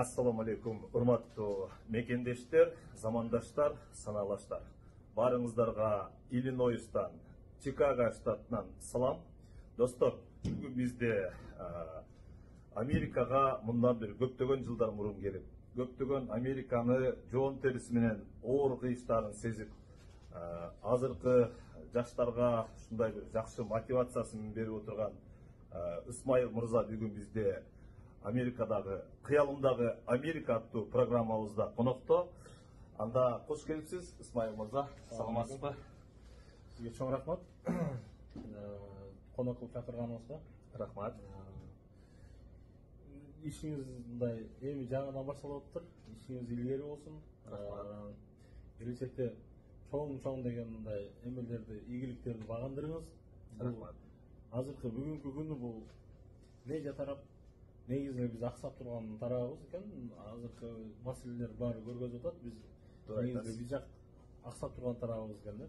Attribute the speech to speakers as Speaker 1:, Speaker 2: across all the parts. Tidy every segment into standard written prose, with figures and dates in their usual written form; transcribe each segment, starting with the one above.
Speaker 1: Ассаламу алейкум, урматтуу мекендештер, замандаштар, саналаштар. Барыңыздарга Иллинойстан, Чикаго штатынан салам. Достор, бүгүн бизде Америкага мындан бир көптөгөн жылдар мурун келип, көптөгөн Американы жоон териси менен оор кыйыштарын сезип, азыркы жаштарга ушундай бир жакшы мотивациясын берип отурган Исмайыл мырза бүгүн бизде Америкадагы, кыялымдагы Америка аттуу программабызда конокто. Анда кош келипсиз, Исмайыл мырза. Саламатсызбы?
Speaker 2: Сизге чоң рахмат. Конок кылып чакырганыңызга.
Speaker 1: Рахмат.
Speaker 2: Ишиңиз мындай эми жаңадан башталып атыптыр. Ишиңиз илгери болсун. Келечекте чоң деген мындай эмелерди, ийгиликтерди багындырыңыз.
Speaker 1: Рахмат.
Speaker 2: Азыркы бүгүнкү күнү бул медиа тарап негизинен биз аксап турган тарабыбыз экен. Азыркы маселелер баары көргөзүп атат. Биз негизинен биз жак аксап турган тарабыбыз экен да.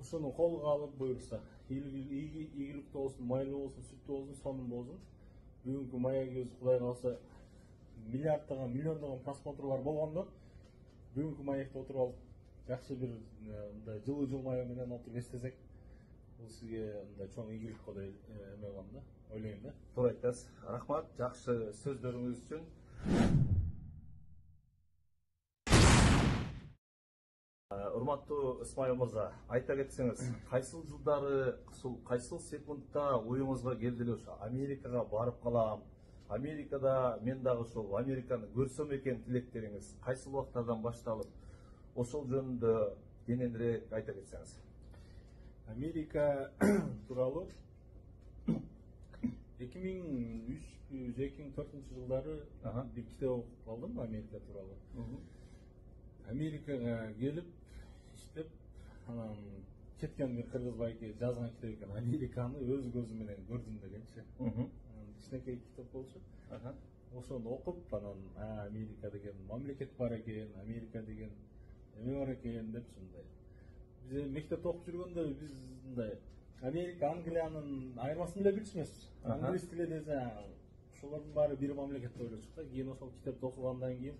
Speaker 2: Ушуну колго алып буюрса, ийгиликтүү болсун, майлуу болсун, сүттүү болсун, сонун болсун. Бүгүнкү маегибиз Кудай кааласа миллиарддаган, миллиондогон просмотрлар болгондо, бүгүнкү маекте отуруп алып жакшы бир мындай жылуу жылмаю менен отуруп эстесек, бул сизге мындай чоң ийгилик го деп эме кылам да, ойлойм да.
Speaker 1: Туура айтасыз. Рахмат, жакшы сөздөрүңүз үчүн. Урматтуу Исмайыл мырза, айта кетсеңиз, кайсыл жылдары, кайсыл секундта оюңузга келди эле ушу Америкага барып калам, Америкада мен дагы ушул Американы көрсөм экен тилектериңиз кайсыл убактардан башталып, ошол жөнүндө кененирээк айта кетсеңиз.
Speaker 2: Америка тууралуу 2003-2004 жылдары бир китеп окуп калдым Америка тууралуу. Америкага келип иштеп, анан кеткен бир кыргыз байке жазган китеп экен. Американы өз көзүм менен көрдүм дегенчи. Кичинекей китеп болчу. Ошону окуп, анан Америка деген мамлекет бар экен, Америка деген эме бар экен деп ушундай. Биз мектепте окуп жүргөндө биз мындай Америка, Англиянын айырмасын эле билчүмүз. Англис тили десе, ошолордун баары бир мамлекет деп ойлочук да. Кийин ошол китепти окугандан кийин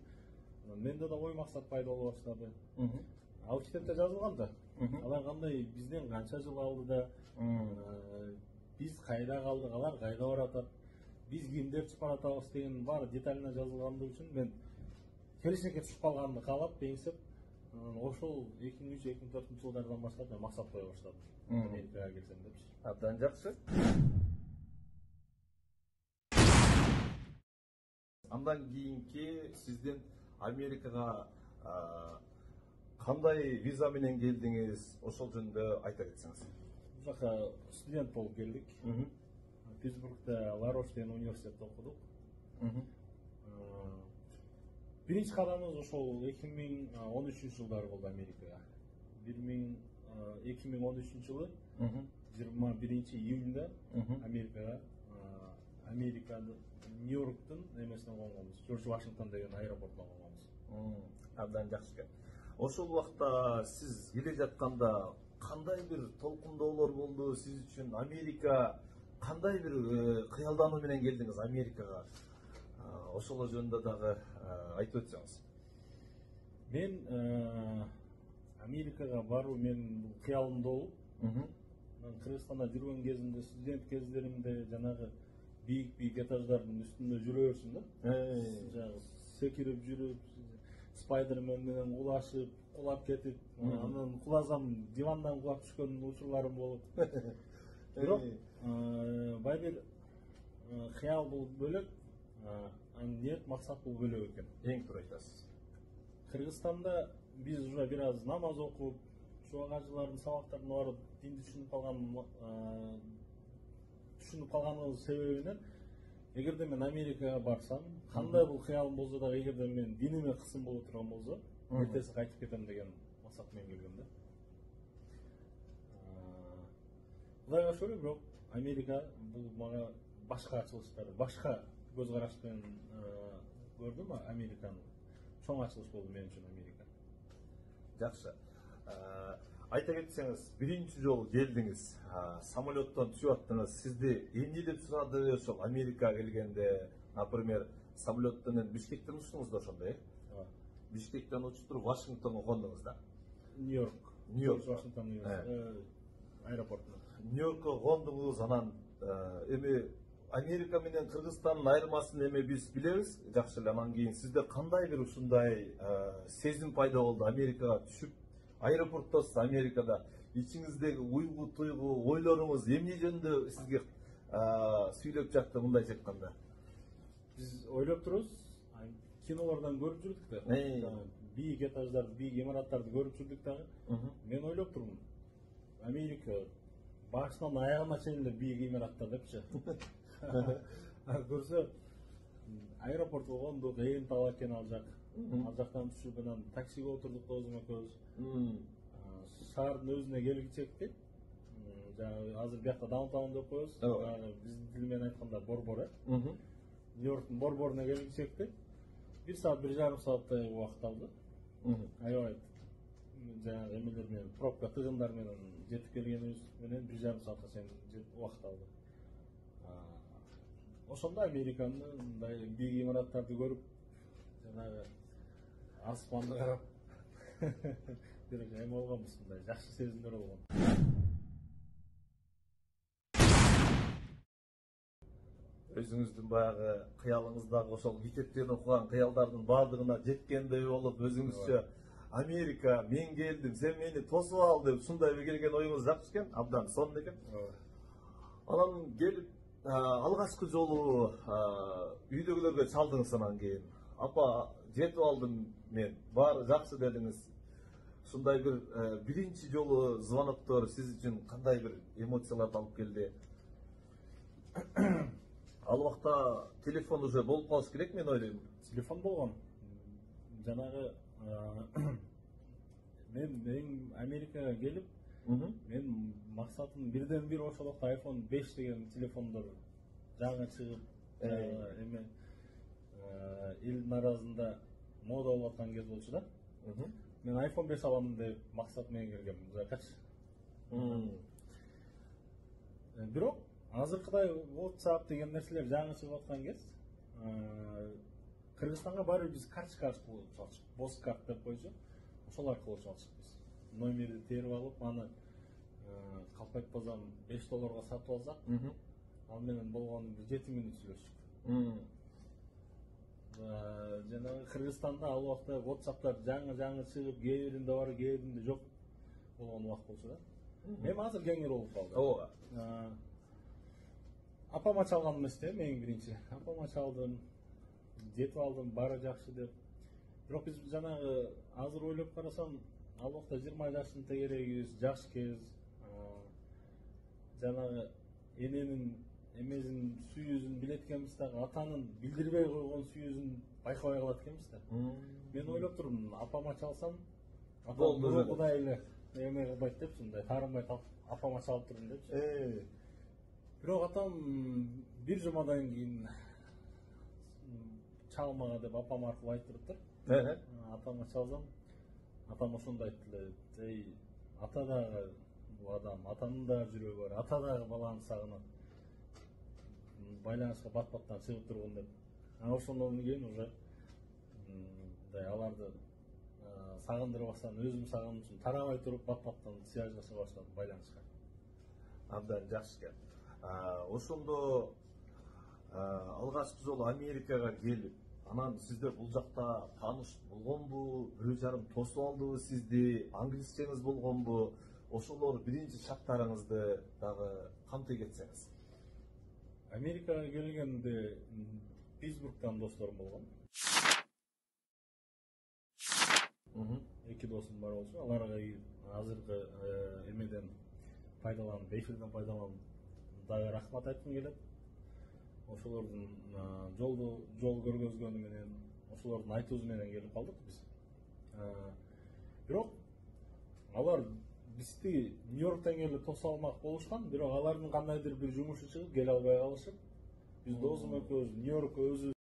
Speaker 2: менде да ой максат пайда боло баштады. Ал китепте жазылган да. Алар кандай бизден канча жыл алдыда, биз кайда калдык, алар кайда баратат, биз кимдерчи баратабыз деген баары деталына жазылгандыгы үчүн мен келечекке түшүп калганды каалап, эңсеп, ошол 2003-2004 жылдардан баштап мен максат кое баштадым. Америкага келсем депчи.
Speaker 1: Абдан жакшы. Андан кийинки сиздин Америкага кандай виза менен келдиңиз, ошол жөнүндө айта кетсеңиз.
Speaker 2: Бул жака студент болуп келдик. Питтсбургда Ларош деген университетте окудук. Биринчи кадамыбыз ошол 2013 жылдары болду Америкага. 2013 жылы 21 июнда Америкада Нью-Йорктун эмесине конгонбуз. Джордж Вашингтон деген аэропортуна конгонбуз.
Speaker 1: Абдан жакшы экен. Ошол убакта сиз келе жатканда кандай бир толкундоолор болду сиз үчүн? Америка кандай бир кыялдануу менен келдиңиз Америкага? Ошол жөнүндө дагы айтып өтсөңүз.
Speaker 2: Мен Америкага баруу менин кыялымда болуп, мен Кыргызстанда жүргөн кезимде, студент кездеримде жанагы бийик этаждардын үстүндө жүрө берсин да. Жанагы секирип жүрүп, Спайдермен менен кулашып, кулап кетип, анан куласам дивандан кулап түшкөн учурларым болуп. Бирок байбир кыял бул бөлөк, ниет максат бул бөлөк экен.
Speaker 1: Эң туура айтасыз.
Speaker 2: Кыргызстанда биз уже бир аз намаз окуп, ушул ажылардын сабактарына барып, динди түшүнүп калганыбыз себебинен, эгерде мен Америкага барсам, кандай бул кыялым болсо да, эгерде мен диниме кысым боло турган болсо, эртеси кайтып кетем деген максат менен келгем да. Кудайга шүгүр, бирок Америка бул мага башка ачылыштар, башка көз караш менен көрдүм Американы. Чоң ачылыш болду мен үчүн Америка.
Speaker 1: Жакшы. Айта кетсеңиз, биринчи жолу келдиңиз, самолеттон түшүп аттыңыз. Сизди эмне деп сурады ошол Америкага келгенде, например, самолеттон Бишкектен учтуңуз да ошондо, Бишкектен учуп туруп Вашингтонго кондуңуз да.
Speaker 2: Нью-Йорк, Вашингтон, аэропортуна.
Speaker 1: Нью-Йоркко кондуңуз, анан эми Америка менен Кыргызстандын айырмасын эми биз билебиз жакшы эле. Анан кийин сизде кандай бир ушундай сезим пайда болду Америкага түшүп, аэропорттосуз Америкада, ичиңиздеги уйгу туйгу, ойлоруңуз эмне жөнүндө сизге сүйлөп жатты, мындайча айтканда?
Speaker 2: Биз ойлоп турубуз, кинолордон көрүп жүрдүк да. Бийик этаждарды, бийик имараттарды көрүп жүрдүк дагы. Мен ойлоп турмун, Америка башынан аягына чейин эле бийик имараттар депчи. Көрсө, аэропортко кондук, ээн таба экен ал жак. Ал жактан түшүп, анан таксиге отурдук да өзүм экөөбүз. Шаардын өзүнө келгичекти. Жанагы азыр биякта даунтаун деп коебуз. Биздин тил менен айтканда борбор, Нью-Йорктун борборуна келгичекти. 1 саат, 1,5 сааттай убакыт алды. Аябай жанагы эмелер менен, пробка тыгындар менен жетип келгенибиз менен 1,5 саатка чейин убакыт алды. Ошондо Американы мындай бийик имараттарды көрүп, жанагы аспанды карап, бир эме болгонбуз, мындай жакшы сезимдер болгон.
Speaker 1: Өзүңүздүн баягы кыялыңыздагы ошол китептерин окуган кыялдардын баардыгына жеткендей болуп, өзүңүзчө Америка, мен келдим, сен мени тосуп ал деп, ушундай бир келген оюңуз жакшы экен, абдан сонун экен. Анан келип, алгачкы жолу үйдөгүлөргө чалдыңыз, анан кийин апа жетип алдым мен, баары жакшы дедиңиз. Ушундай бир биринчи жолу звоноктор сиз үчүн кандай бир эмоцияларды алып келди? Ал убакта телефон уже болуп калыш керек, мен ойлойм.
Speaker 2: Телефон болгон. Жанагы мен Америкага келип, мен максатым бирден бир ошол убакта iPhone 5 деген телефондор жаңы чыгып, эме элдин арасында мода болуп аткан кез болчу да. Мен iPhone 5 алам деп максат менен келгем, жакачы. Бирок азыркыдай WhatsApp деген нерселер жаңы чыгып аткан кез, Кыргызстанга барып биз карточка аркылуу чалчык, бос карт деп койчу. Ошол аркылуу чалчык биз. Номерди терип алып, аны калп айтпасам $5 сатып алсак, ал менен болгону 7 мүнөт сүйлөштүк. Жанагы Кыргызстанда ал убакта WhatsApp'тар жаңы чыгып, кээ биринде бар, кээ биринде жок болгон убакыт болчу да. Эми азыр кеңири болуп калды. Ооба. Апама чалган эмес да, мен биринчи. Апама чалдым, жетип алдым, баары жакшы деп. Бирок биз жанагы азыр ойлоп карасам, ал убакта 20 жаштын тегерегибиз, жаш кез, жанагы эненин эмесин сүйүүсүн билет экенбиз дагы, атанын билдирбей койгон сүйүүсүн байкабай калат экенбиз да. Мен ойлоп турдум, апама чалсам, атам Кудай эле эме кылбайт депчи, мындай таарынбай апама чалып турдум депчи. Бирок атам бир жумадан кийин чалмага деп апам аркылуу айтырыптыр. Атама чалсам, атам ошондо айттылы, эй, ата дагы адам, атанын да жүрөгү бар, ата дагы баланы сагынат. Байланышка бат-баттан чыгып тургун деп. Ошондон кийин уже аларды сагындырбастан өзүм сагынып үчүн тарабай туруп бат-баттан связь жасай баштадым, байланышка.
Speaker 1: Абдан жакшы экен. Ошондо алгачкы жолу Америкага келип, анан сиздер бул жакта тааныш болгонбу, бирөө жарым тосуп алдыбы сизди, англисчеңиз болгонбу? Ошолор биринчи шарттарыңызды дагы камтый кетсеңиз.
Speaker 2: Америкага келгенде Питтсбургтан досторум болгон. Эки досум бар болчу. Аларга азыркы эмеден пайдаланып, эфирден пайдаланып дагы рахмат айткым келет. Ошолордун жол көргөзгөнү менен, ошолордун айтуусу менен келип калдык биз. Бирок алар бизди Нью-Йорктон келип тосуп алмак болушкан, бирок алардын кандайдыр бир жумушу чыгып келе албай калышып, биз досум экөөбүз Нью-Йоркко өзүбүз